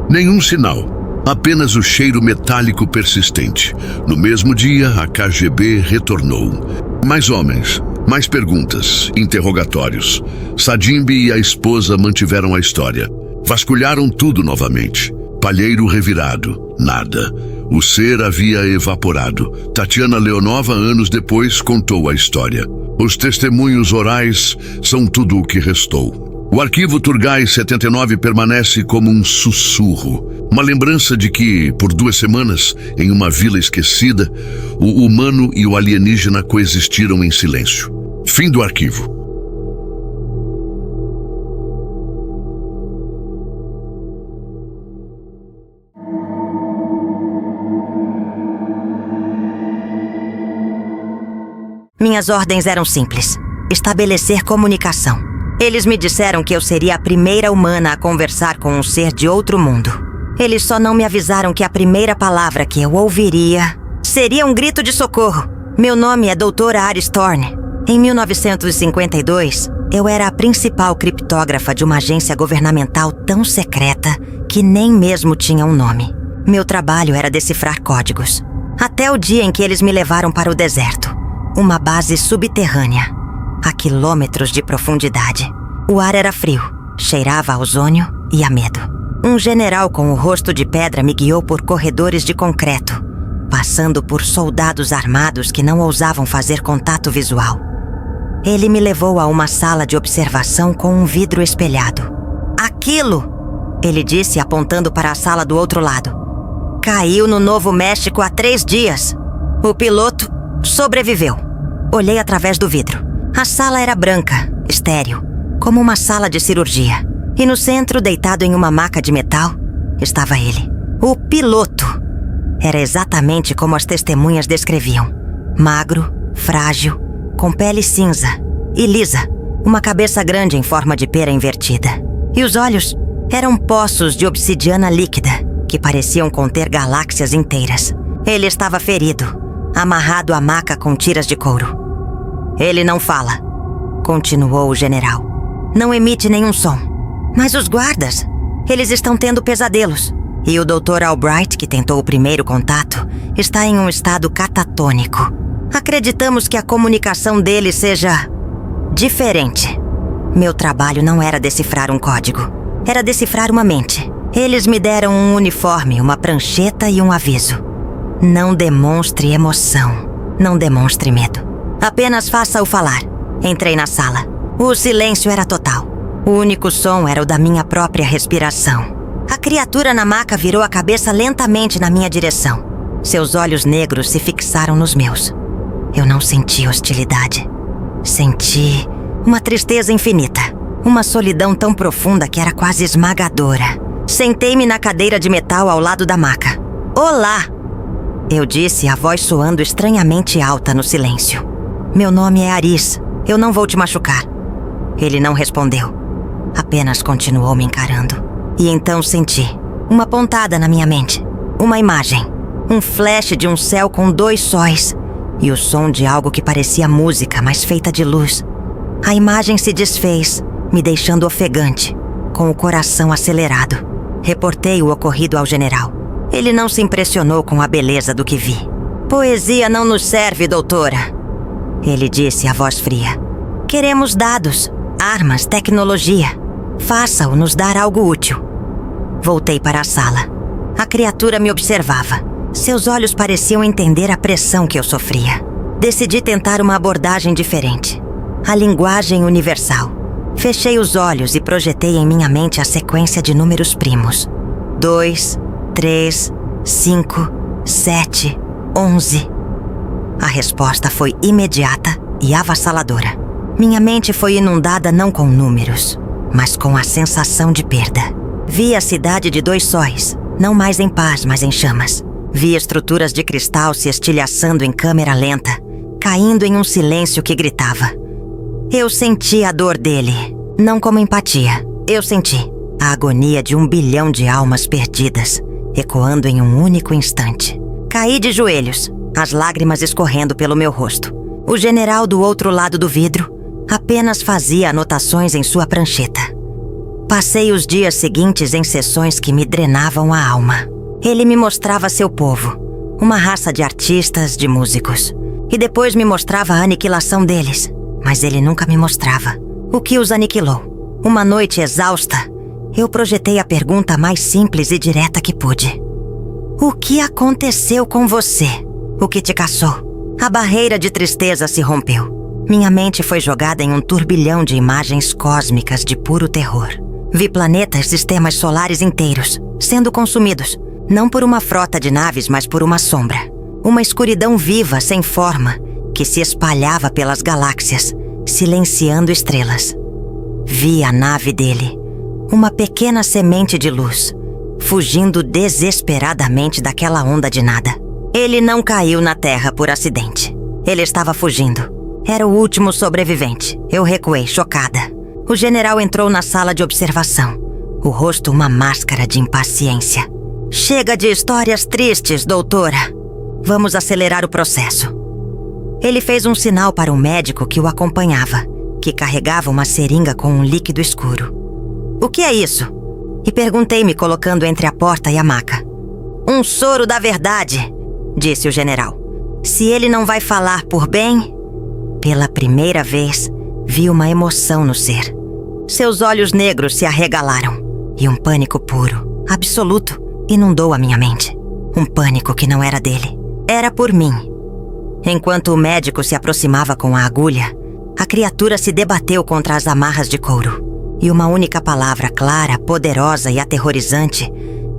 Nenhum sinal. Apenas o cheiro metálico persistente. No mesmo dia, a KGB retornou. Mais homens, mais perguntas, interrogatórios. Sadimbi e a esposa mantiveram a história. Vasculharam tudo novamente. Palheiro revirado, nada. O ser havia evaporado. Tatiana Leonova, anos depois, contou a história. Os testemunhos orais são tudo o que restou. O arquivo Turgay 79 permanece como um sussurro. Uma lembrança de que, por 2 semanas, em uma vila esquecida, o humano e o alienígena coexistiram em silêncio. Fim do arquivo. Minhas ordens eram simples. Estabelecer comunicação. Eles me disseram que eu seria a primeira humana a conversar com um ser de outro mundo. Eles só não me avisaram que a primeira palavra que eu ouviria seria um grito de socorro. Meu nome é Doutora Aris Thorne. Em 1952, eu era a principal criptógrafa de uma agência governamental tão secreta que nem mesmo tinha um nome. Meu trabalho era decifrar códigos. Até o dia em que eles me levaram para o deserto. Uma base subterrânea. a quilômetros de profundidade. O ar era frio, cheirava a ozônio e a medo. Um general com o rosto de pedra me guiou por corredores de concreto, passando por soldados armados que não ousavam fazer contato visual. Ele me levou a uma sala de observação com um vidro espelhado. Aquilo, ele disse apontando para a sala do outro lado, caiu no Novo México há 3 dias. O piloto sobreviveu. Olhei através do vidro. A sala era branca, estéril, como uma sala de cirurgia. E no centro, deitado em uma maca de metal, estava ele. O piloto. Era exatamente como as testemunhas descreviam. Magro, frágil, com pele cinza e lisa, uma cabeça grande em forma de pera invertida. E os olhos eram poços de obsidiana líquida que pareciam conter galáxias inteiras. Ele estava ferido, amarrado à maca com tiras de couro. Ele não fala, continuou o general. Não emite nenhum som. Mas os guardas, eles estão tendo pesadelos. E o Dr. Albright, que tentou o primeiro contato, está em um estado catatônico. Acreditamos que a comunicação dele seja diferente. Meu trabalho não era decifrar um código. Era decifrar uma mente. Eles me deram um uniforme, uma prancheta e um aviso. Não demonstre emoção. Não demonstre medo. Apenas faça-o falar. Entrei na sala. O silêncio era total. O único som era o da minha própria respiração. A criatura na maca virou a cabeça lentamente na minha direção. Seus olhos negros se fixaram nos meus. Eu não senti hostilidade. Senti uma tristeza infinita. Uma solidão tão profunda que era quase esmagadora. Sentei-me na cadeira de metal ao lado da maca. Olá! Eu disse, a voz soando estranhamente alta no silêncio. Meu nome é Aris. Eu não vou te machucar. Ele não respondeu. Apenas continuou me encarando. E então senti uma pontada na minha mente. Uma imagem. Um flash de um céu com 2 sóis. E o som de algo que parecia música, mas feita de luz. A imagem se desfez, me deixando ofegante, com o coração acelerado. Reportei o ocorrido ao general. Ele não se impressionou com a beleza do que vi. Poesia não nos serve, doutora. Ele disse, a voz fria. Queremos dados, armas, tecnologia. Faça-o nos dar algo útil. Voltei para a sala. A criatura me observava. Seus olhos pareciam entender a pressão que eu sofria. Decidi tentar uma abordagem diferente. A linguagem universal. Fechei os olhos e projetei em minha mente a sequência de números primos. 2, 3, 5, 7, 11. A resposta foi imediata e avassaladora. Minha mente foi inundada não com números, mas com a sensação de perda. Vi a cidade de 2 sóis, não mais em paz, mas em chamas. Vi estruturas de cristal se estilhaçando em câmera lenta, caindo em um silêncio que gritava. Eu senti a dor dele, não como empatia. Eu senti a agonia de 1 bilhão de almas perdidas, ecoando em um único instante. Caí de joelhos, as lágrimas escorrendo pelo meu rosto. O general do outro lado do vidro apenas fazia anotações em sua prancheta. Passei os dias seguintes em sessões que me drenavam a alma. Ele me mostrava seu povo, uma raça de artistas, de músicos. E depois me mostrava a aniquilação deles. Mas ele nunca me mostrava o que os aniquilou. Uma noite exausta, eu projetei a pergunta mais simples e direta que pude. O que aconteceu com você? O que te caçou? A barreira de tristeza se rompeu. Minha mente foi jogada em um turbilhão de imagens cósmicas de puro terror. Vi planetas, sistemas solares inteiros, sendo consumidos, não por uma frota de naves, mas por uma sombra. Uma escuridão viva, sem forma, que se espalhava pelas galáxias, silenciando estrelas. Vi a nave dele, uma pequena semente de luz, fugindo desesperadamente daquela onda de nada. Ele não caiu na Terra por acidente. Ele estava fugindo. Era o último sobrevivente. Eu recuei, chocada. O general entrou na sala de observação, o rosto uma máscara de impaciência. Chega de histórias tristes, doutora. Vamos acelerar o processo. Ele fez um sinal para um médico que o acompanhava, que carregava uma seringa com um líquido escuro. O que é isso? E perguntei, me colocando entre a porta e a maca. Um soro da verdade, disse o general. Se ele não vai falar por bem... Pela primeira vez, vi uma emoção no ser. Seus olhos negros se arregalaram e um pânico puro, absoluto, inundou a minha mente. Um pânico que não era dele, era por mim. Enquanto o médico se aproximava com a agulha, a criatura se debateu contra as amarras de couro. E uma única palavra clara, poderosa e aterrorizante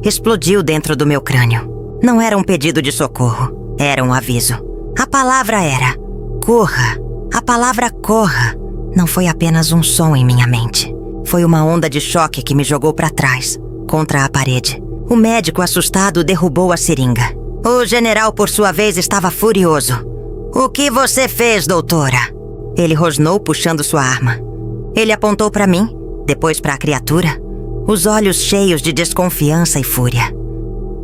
explodiu dentro do meu crânio. Não era um pedido de socorro, era um aviso. A palavra era: corra. A palavra corra não foi apenas um som em minha mente. Foi uma onda de choque que me jogou para trás, contra a parede. O médico, assustado, derrubou a seringa. O general, por sua vez, estava furioso. O que você fez, doutora? Ele rosnou, puxando sua arma. Ele apontou para mim, depois para a criatura, os olhos cheios de desconfiança e fúria.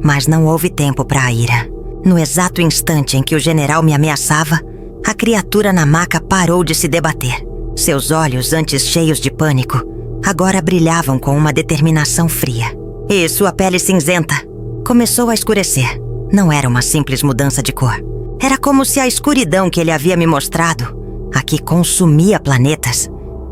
Mas não houve tempo para a ira. No exato instante em que o general me ameaçava, a criatura na maca parou de se debater. Seus olhos, antes cheios de pânico, agora brilhavam com uma determinação fria. E sua pele cinzenta começou a escurecer. Não era uma simples mudança de cor. Era como se a escuridão que ele havia me mostrado, a que consumia planetas,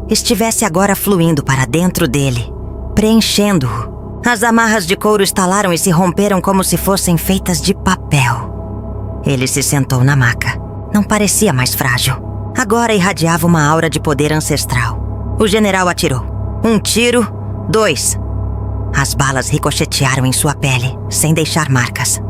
estivesse agora fluindo para dentro dele, preenchendo-o. As amarras de couro estalaram e se romperam como se fossem feitas de papel. Ele se sentou na maca. Não parecia mais frágil. Agora irradiava uma aura de poder ancestral. O general atirou. 1 tiro, 2. As balas ricochetearam em sua pele, sem deixar marcas.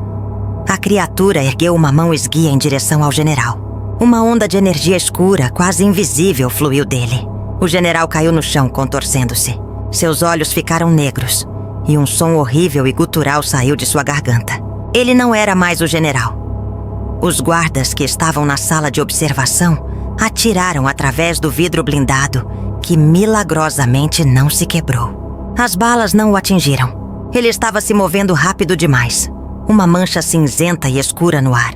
A criatura ergueu uma mão esguia em direção ao general. Uma onda de energia escura, quase invisível, fluiu dele. O general caiu no chão, contorcendo-se. Seus olhos ficaram negros e um som horrível e gutural saiu de sua garganta. Ele não era mais o general. Os guardas que estavam na sala de observação atiraram através do vidro blindado, que milagrosamente não se quebrou. As balas não o atingiram. Ele estava se movendo rápido demais. Uma mancha cinzenta e escura no ar.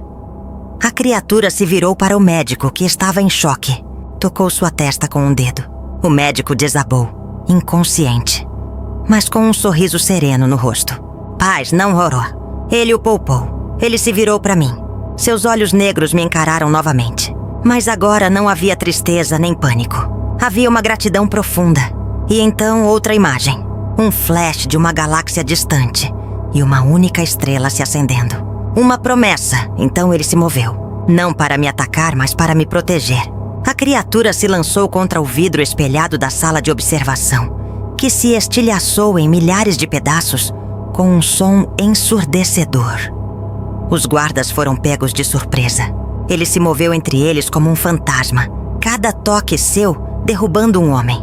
A criatura se virou para o médico, que estava em choque. Tocou sua testa com um dedo. O médico desabou, inconsciente, mas com um sorriso sereno no rosto. Paz, não roró. Ele o poupou. Ele se virou para mim. Seus olhos negros me encararam novamente. Mas agora não havia tristeza nem pânico. Havia uma gratidão profunda. E então outra imagem. Um flash de uma galáxia distante e uma única estrela se acendendo. Uma promessa. Então ele se moveu. Não para me atacar, mas para me proteger. A criatura se lançou contra o vidro espelhado da sala de observação, que se estilhaçou em milhares de pedaços com um som ensurdecedor. Os guardas foram pegos de surpresa. Ele se moveu entre eles como um fantasma, cada toque seu derrubando um homem.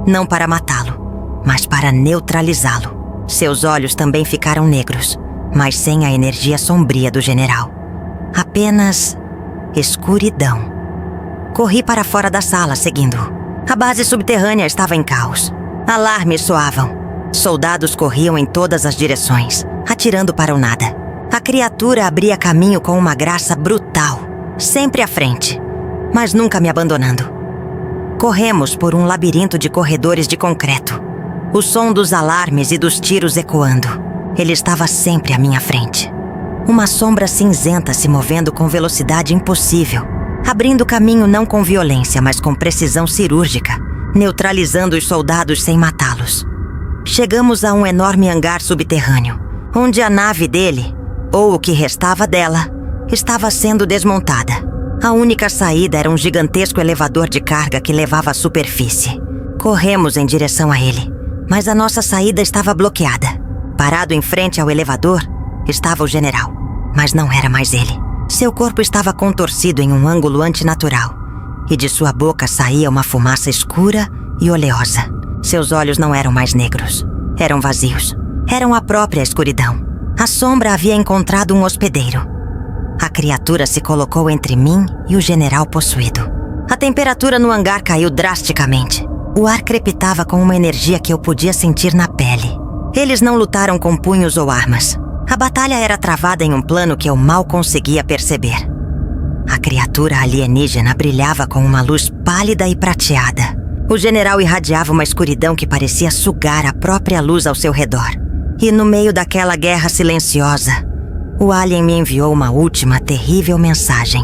Não para matá-lo, mas para neutralizá-lo. Seus olhos também ficaram negros, mas sem a energia sombria do general. Apenas escuridão. Corri para fora da sala, seguindo-o. A base subterrânea estava em caos. Alarmes soavam. Soldados corriam em todas as direções, atirando para o nada. A criatura abria caminho com uma graça brutal, sempre à frente, mas nunca me abandonando. Corremos por um labirinto de corredores de concreto, o som dos alarmes e dos tiros ecoando. Ele estava sempre à minha frente. Uma sombra cinzenta se movendo com velocidade impossível, abrindo caminho não com violência, mas com precisão cirúrgica, neutralizando os soldados sem matá-los. Chegamos a um enorme hangar subterrâneo, onde a nave dele, ou o que restava dela, estava sendo desmontada. A única saída era um gigantesco elevador de carga que levava à superfície. Corremos em direção a ele, mas a nossa saída estava bloqueada. Parado em frente ao elevador, estava o general, mas não era mais ele. Seu corpo estava contorcido em um ângulo antinatural, e de sua boca saía uma fumaça escura e oleosa. Seus olhos não eram mais negros, eram vazios. Eram a própria escuridão. A sombra havia encontrado um hospedeiro. A criatura se colocou entre mim e o general possuído. A temperatura no hangar caiu drasticamente. O ar crepitava com uma energia que eu podia sentir na pele. Eles não lutaram com punhos ou armas. A batalha era travada em um plano que eu mal conseguia perceber. A criatura alienígena brilhava com uma luz pálida e prateada. O general irradiava uma escuridão que parecia sugar a própria luz ao seu redor. E no meio daquela guerra silenciosa, o alien me enviou uma última terrível mensagem.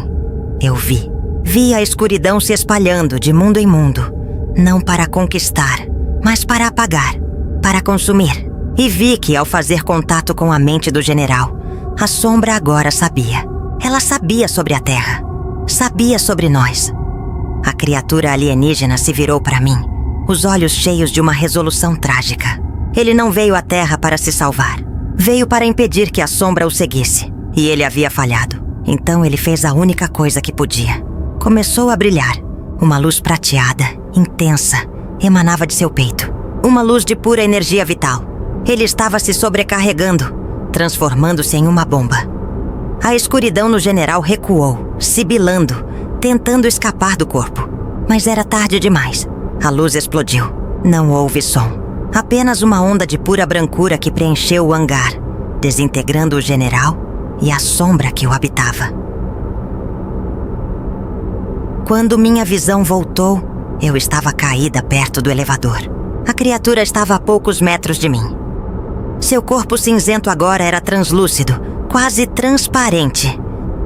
Eu vi a escuridão se espalhando de mundo em mundo, Não para conquistar, mas para apagar, para consumir. E vi que, ao fazer contato com a mente do general, a sombra agora sabia. Ela sabia sobre a Terra. Sabia sobre nós. A criatura alienígena se virou para mim, os olhos cheios de uma resolução trágica. Ele não veio à Terra para se salvar. Veio para impedir que a sombra o seguisse. E ele havia falhado. Então ele fez a única coisa que podia. Começou a brilhar. Uma luz prateada, intensa, emanava de seu peito. Uma luz de pura energia vital. Ele estava se sobrecarregando, transformando-se em uma bomba. A escuridão no general recuou, sibilando, tentando escapar do corpo. Mas era tarde demais. A luz explodiu. Não houve som. Apenas uma onda de pura brancura que preencheu o hangar, desintegrando o general e a sombra que o habitava. Quando minha visão voltou, eu estava caída perto do elevador. A criatura estava a poucos metros de mim. Seu corpo cinzento agora era translúcido, quase transparente,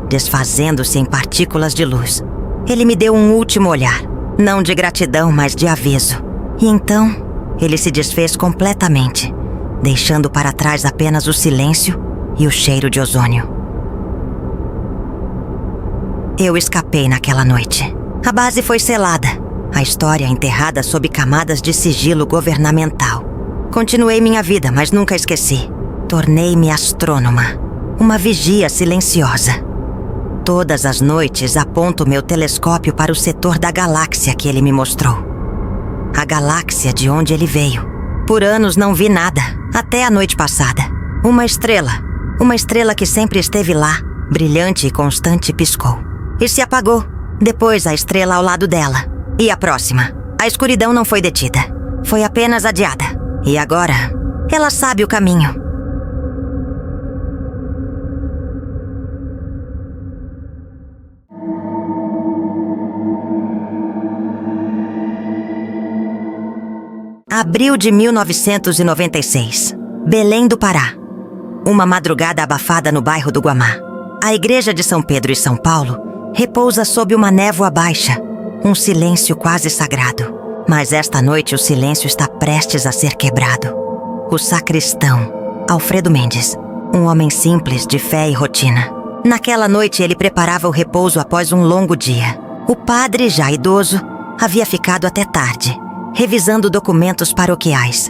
desfazendo-se em partículas de luz. Ele me deu um último olhar, não de gratidão, mas de aviso. E então, ele se desfez completamente, deixando para trás apenas o silêncio e o cheiro de ozônio. Eu escapei naquela noite. A base foi selada, a história enterrada sob camadas de sigilo governamental. Continuei minha vida, mas nunca esqueci. Tornei-me astrônoma, uma vigia silenciosa. Todas as noites aponto meu telescópio para o setor da galáxia que ele me mostrou. A galáxia de onde ele veio. Por anos não vi nada, até a noite passada. Uma estrela que sempre esteve lá, brilhante e constante, piscou. E se apagou. Depois a estrela ao lado dela. E a próxima. A escuridão não foi detida. Foi apenas adiada. E agora, ela sabe o caminho. Abril de 1996. Belém do Pará. Uma madrugada abafada no bairro do Guamá. A igreja de São Pedro e São Paulo repousa sob uma névoa baixa, um silêncio quase sagrado. Mas esta noite o silêncio está prestes a ser quebrado. O sacristão, Alfredo Mendes, um homem simples, de fé e rotina. Naquela noite ele preparava o repouso após um longo dia. O padre, já idoso, havia ficado até tarde, revisando documentos paroquiais.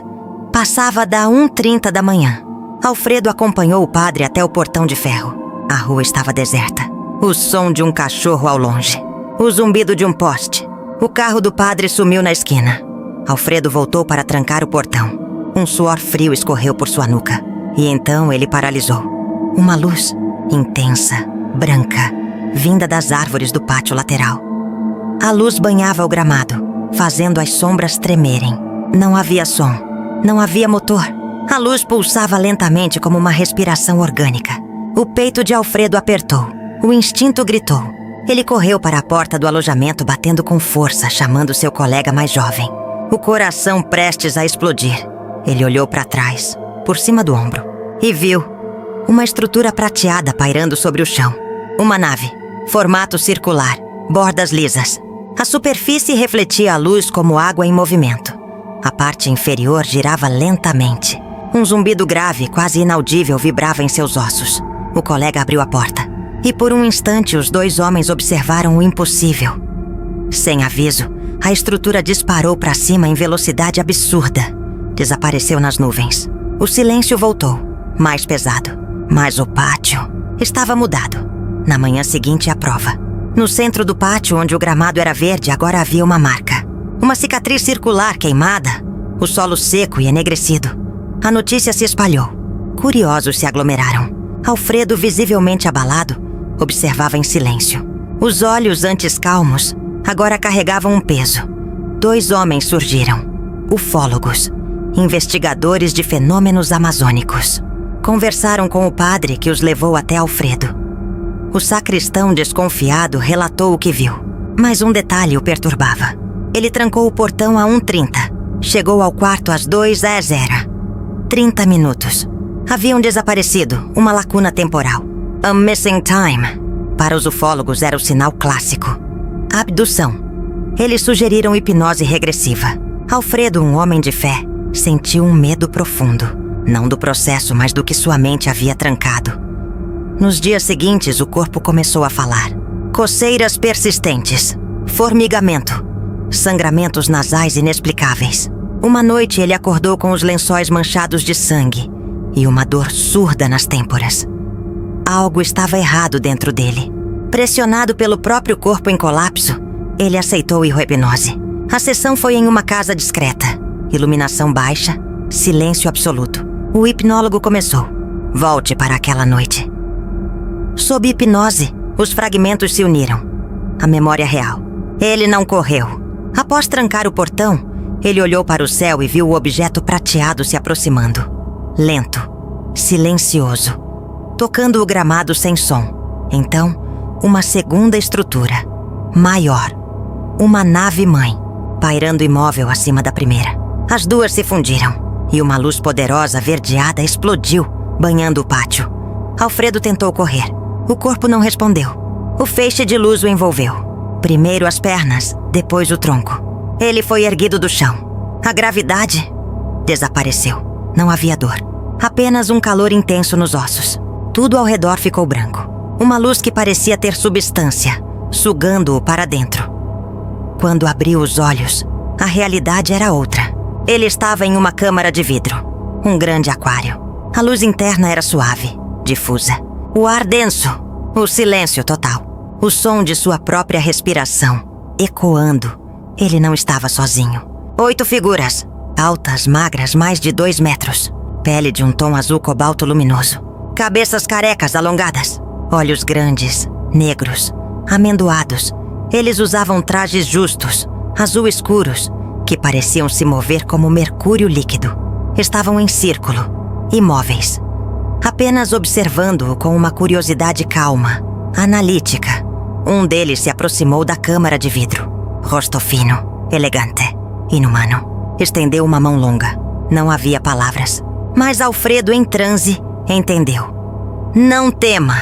Passava da 1h30 da manhã. Alfredo acompanhou o padre até o portão de ferro. A rua estava deserta. O som de um cachorro ao longe. O zumbido de um poste. O carro do padre sumiu na esquina. Alfredo voltou para trancar o portão. Um suor frio escorreu por sua nuca. E então ele paralisou. Uma luz, intensa, branca, vinda das árvores do pátio lateral. A luz banhava o gramado, fazendo as sombras tremerem. Não havia som. Não havia motor. A luz pulsava lentamente como uma respiração orgânica. O peito de Alfredo apertou. O instinto gritou. Ele correu para a porta do alojamento, batendo com força, chamando seu colega mais jovem. O coração prestes a explodir. Ele olhou para trás, por cima do ombro, e viu uma estrutura prateada pairando sobre o chão. Uma nave, formato circular, bordas lisas. A superfície refletia a luz como água em movimento. A parte inferior girava lentamente. Um zumbido grave, quase inaudível, vibrava em seus ossos. O colega abriu a porta. E por um instante os dois homens observaram o impossível. Sem aviso, a estrutura disparou para cima em velocidade absurda. Desapareceu nas nuvens. O silêncio voltou, mais pesado. Mas o pátio estava mudado. Na manhã seguinte, a prova. No centro do pátio, onde o gramado era verde, agora havia uma marca. Uma cicatriz circular queimada, o solo seco e enegrecido. A notícia se espalhou. Curiosos se aglomeraram. Alfredo, visivelmente abalado, observava em silêncio. Os olhos, antes calmos, agora carregavam um peso. Dois homens surgiram. Ufólogos, investigadores de fenômenos amazônicos. Conversaram com o padre, que os levou até Alfredo. O sacristão, desconfiado, relatou o que viu. Mas um detalhe o perturbava. Ele trancou o portão a 1h30. Chegou ao quarto às 2h00. 30 minutos. Haviam desaparecido, uma lacuna temporal. A missing time. Para os ufólogos era o sinal clássico. Abdução. Eles sugeriram hipnose regressiva. Alfredo, um homem de fé, sentiu um medo profundo. Não do processo, mas do que sua mente havia trancado. Nos dias seguintes, o corpo começou a falar. Coceiras persistentes, formigamento, sangramentos nasais inexplicáveis. Uma noite ele acordou com os lençóis manchados de sangue e uma dor surda nas têmporas. Algo estava errado dentro dele. Pressionado pelo próprio corpo em colapso, ele aceitou hipnose. A sessão foi em uma casa discreta. Iluminação baixa, silêncio absoluto. O hipnólogo começou. Volte para aquela noite. Sob hipnose, os fragmentos se uniram. A memória real. Ele não correu. Após trancar o portão, ele olhou para o céu e viu o objeto prateado se aproximando. Lento, silencioso, tocando o gramado sem som. Então, uma segunda estrutura, maior. Uma nave-mãe, pairando imóvel acima da primeira. As duas se fundiram, e uma luz poderosa verdeada explodiu, banhando o pátio. Alfredo tentou correr. O corpo não respondeu. O feixe de luz o envolveu. Primeiro as pernas, depois o tronco. Ele foi erguido do chão. A gravidade desapareceu. Não havia dor. Apenas um calor intenso nos ossos. Tudo ao redor ficou branco. Uma luz que parecia ter substância, sugando-o para dentro. Quando abriu os olhos, a realidade era outra. Ele estava em uma câmara de vidro. Um grande aquário. A luz interna era suave, difusa. O ar denso. O silêncio total. O som de sua própria respiração, ecoando. Ele não estava sozinho. 8 figuras. Altas, magras, mais de 2 metros. Pele de um tom azul cobalto luminoso. Cabeças carecas alongadas. Olhos grandes, negros, amendoados. Eles usavam trajes justos, azul escuros, que pareciam se mover como mercúrio líquido. Estavam em círculo, imóveis. Apenas observando-o com uma curiosidade calma, analítica. Um deles se aproximou da câmara de vidro. Rosto fino, elegante, inumano. Estendeu uma mão longa. Não havia palavras. Mas Alfredo, em transe, entendeu. Não tema!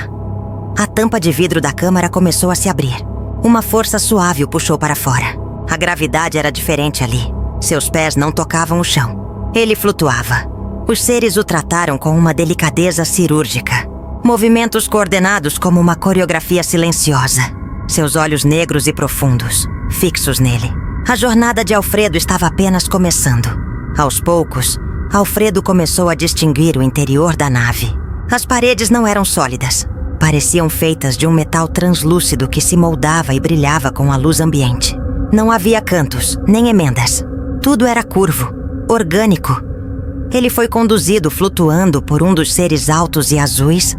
A tampa de vidro da câmara começou a se abrir. Uma força suave o puxou para fora. A gravidade era diferente ali. Seus pés não tocavam o chão. Ele flutuava. Os seres o trataram com uma delicadeza cirúrgica. Movimentos coordenados como uma coreografia silenciosa. Seus olhos negros e profundos, fixos nele. A jornada de Alfredo estava apenas começando. Aos poucos, Alfredo começou a distinguir o interior da nave. As paredes não eram sólidas. Pareciam feitas de um metal translúcido que se moldava e brilhava com a luz ambiente. Não havia cantos, nem emendas. Tudo era curvo, orgânico. Ele foi conduzido flutuando por um dos seres altos e azuis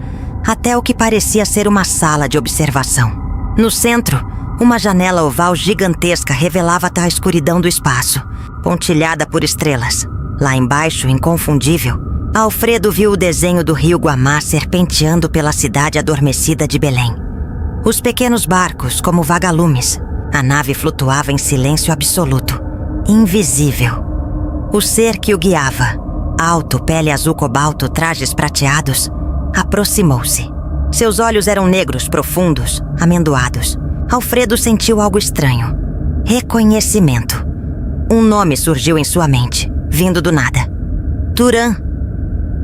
até o que parecia ser uma sala de observação. No centro, uma janela oval gigantesca revelava a escuridão do espaço, pontilhada por estrelas. Lá embaixo, inconfundível, Alfredo viu o desenho do rio Guamá serpenteando pela cidade adormecida de Belém. Os pequenos barcos, como vagalumes. A nave flutuava em silêncio absoluto, invisível. O ser que o guiava, alto, pele azul cobalto, trajes prateados, aproximou-se. Seus olhos eram negros, profundos, amendoados. Alfredo sentiu algo estranho. Reconhecimento. Um nome surgiu em sua mente, vindo do nada. Turan.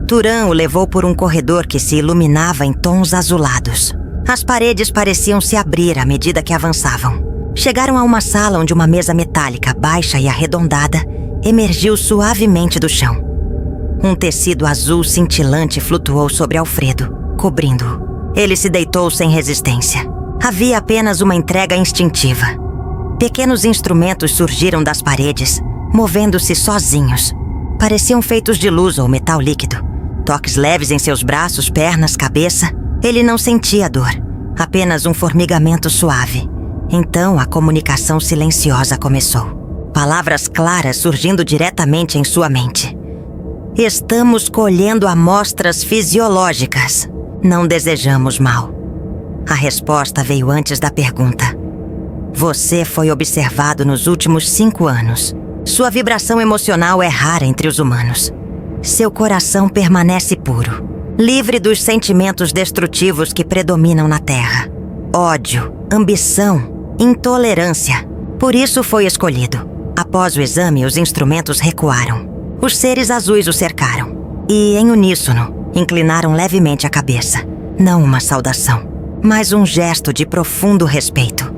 Turan o levou por um corredor que se iluminava em tons azulados. As paredes pareciam se abrir à medida que avançavam. Chegaram a uma sala onde uma mesa metálica, baixa e arredondada, emergiu suavemente do chão. Um tecido azul cintilante flutuou sobre Alfredo, cobrindo-o. Ele se deitou sem resistência. Havia apenas uma entrega instintiva. Pequenos instrumentos surgiram das paredes, movendo-se sozinhos. Pareciam feitos de luz ou metal líquido. Toques leves em seus braços, pernas, cabeça. Ele não sentia dor, apenas um formigamento suave. Então a comunicação silenciosa começou. Palavras claras surgindo diretamente em sua mente. Estamos colhendo amostras fisiológicas. Não desejamos mal. A resposta veio antes da pergunta. Você foi observado nos últimos 5 anos. Sua vibração emocional é rara entre os humanos. Seu coração permanece puro, livre dos sentimentos destrutivos que predominam na Terra. Ódio, ambição, intolerância. Por isso foi escolhido. Após o exame, os instrumentos recuaram. Os seres azuis o cercaram. E, em uníssono, inclinaram levemente a cabeça. Não uma saudação, mas um gesto de profundo respeito.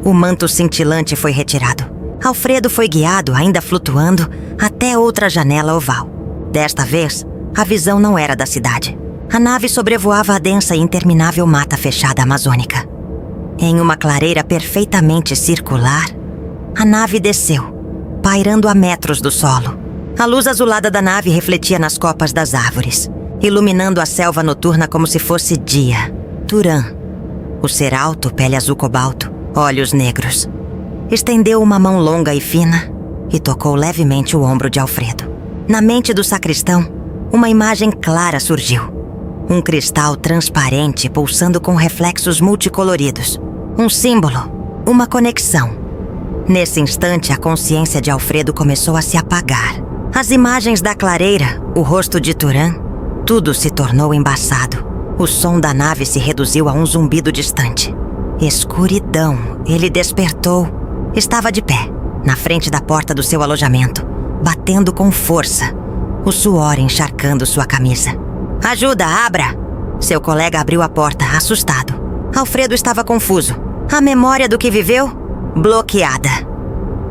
O manto cintilante foi retirado. Alfredo foi guiado, ainda flutuando, até outra janela oval. Desta vez, a visão não era da cidade. A nave sobrevoava a densa e interminável mata fechada amazônica. Em uma clareira perfeitamente circular, a nave desceu, pairando a metros do solo. A luz azulada da nave refletia nas copas das árvores, iluminando a selva noturna como se fosse dia. Turan, o ser alto, pele azul cobalto, olhos negros, estendeu uma mão longa e fina e tocou levemente o ombro de Alfredo. Na mente do sacristão, uma imagem clara surgiu. Um cristal transparente pulsando com reflexos multicoloridos. Um símbolo, uma conexão. Nesse instante, a consciência de Alfredo começou a se apagar. As imagens da clareira, o rosto de Turan, tudo se tornou embaçado. O som da nave se reduziu a um zumbido distante. Escuridão. Ele despertou. Estava de pé, na frente da porta do seu alojamento, batendo com força, o suor encharcando sua camisa. Ajuda, abra! Seu colega abriu a porta, assustado. Alfredo estava confuso. A memória do que viveu? Bloqueada.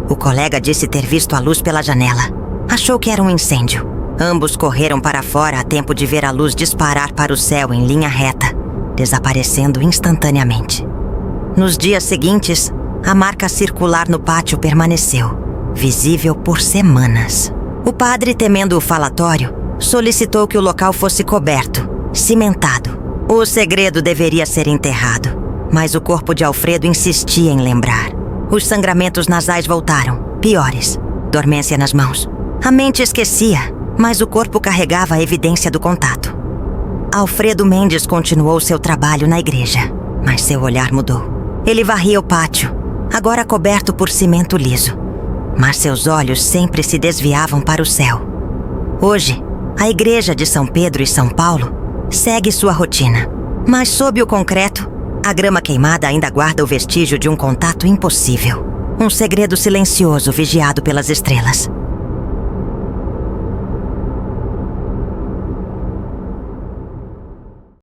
O colega disse ter visto a luz pela janela. Achou que era um incêndio. Ambos correram para fora a tempo de ver a luz disparar para o céu em linha reta, desaparecendo instantaneamente. Nos dias seguintes, a marca circular no pátio permaneceu, visível por semanas. O padre, temendo o falatório, solicitou que o local fosse coberto, cimentado. O segredo deveria ser enterrado, mas o corpo de Alfredo insistia em lembrar. Os sangramentos nasais voltaram, piores, dormência nas mãos. A mente esquecia, mas o corpo carregava a evidência do contato. Alfredo Mendes continuou seu trabalho na igreja, mas seu olhar mudou. Ele varria o pátio, agora coberto por cimento liso, mas seus olhos sempre se desviavam para o céu. Hoje, a igreja de São Pedro e São Paulo segue sua rotina, mas sob o concreto, a grama queimada ainda guarda o vestígio de um contato impossível. Um segredo silencioso vigiado pelas estrelas.